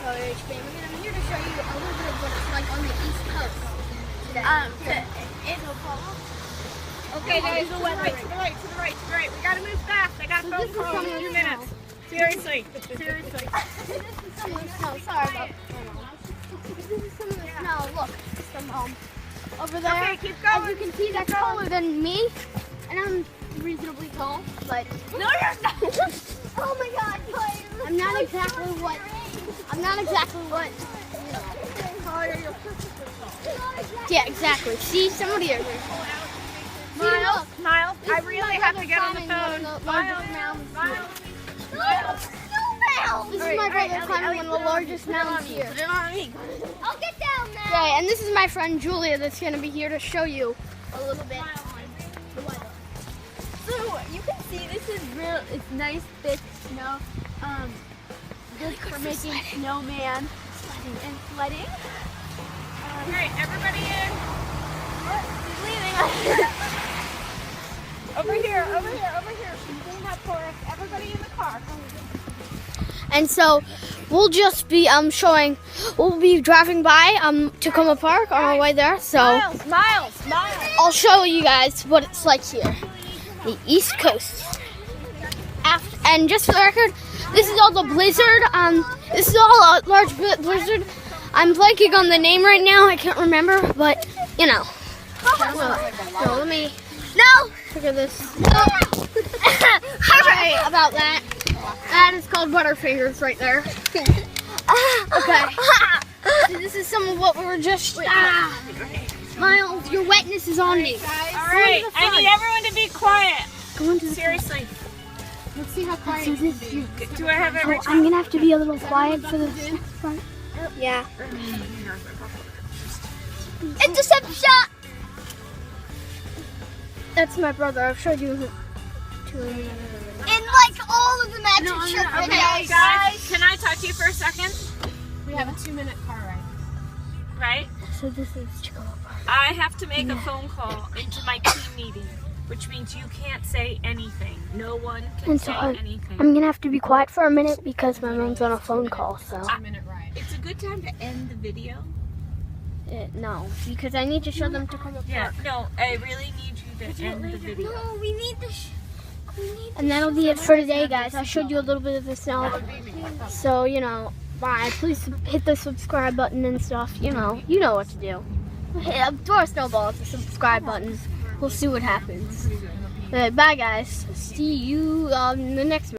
HB, and I'm here to show you a little bit of what it's like on the East Coast today. Okay, guys, to the right, to the right, to the right, to the right. We gotta move fast. I got phone calls in 2 minutes. Seriously. Seriously. This is some of the snow. Sorry about This is some of the snow. Look, some over there. Okay, keep going. As you can see, that's taller than me, and I'm reasonably tall, but No, you're not. oh my God, I'm not exactly what. Yeah, exactly. See, somebody over here. Miles, Miles, I This is really my have brother to get on the climbing phone. one of the largest mountains. This is my brother climbing one of the largest mountains here. Put it on me. I'll get down now. Okay, and this is my friend Julia that's going to be here to show you a little bit. So you can see this is real. It's nice thick snow. Good for making snowman and sledding. All right, everybody in. He's leaving. Over here, over here, over here. She's doing that for us. Everybody in the car. And so we'll just be we'll be driving by Tacoma Park on our way there. So Miles. I'll show you guys what it's like here, the East Coast. And just for the record, this is all the blizzard. This is all a large blizzard. I'm blanking on the name right now. I can't remember, but you know. No, let me. No. Look at this. Sorry about that. That is called Butterfingers right there. Okay. So this is some of what we were just. Miles, your wetness is on me. All right, I need everyone to be quiet. Go into the Seriously. Let's see how quiet you can be. Do I have every I'm gonna have to be a little quiet for this part. Yeah. Interception! That's my brother. I've showed you to him. In like all of the magic trick Okay, videos. guys, can I talk to you for a second? We have a 2-minute car ride. Right? So this is Tacoma Park. I have to make a phone call into my team meeting, which means you can't say anything. No one can And say so anything. I'm gonna have to be quiet for a minute because my mom's on a phone call. So 2-minute ride. It's a good time to end the video. no, because I need to show them Tacoma Park. Yeah, no, I really need you to end the video. No, we need the. And that'll be it for today, guys. I showed you a little bit of the snow. So, you know, bye. Please hit the subscribe button and stuff. You know what to do. Throw a snowball at the subscribe button. We'll see what happens. Bye, guys. See you on the next video.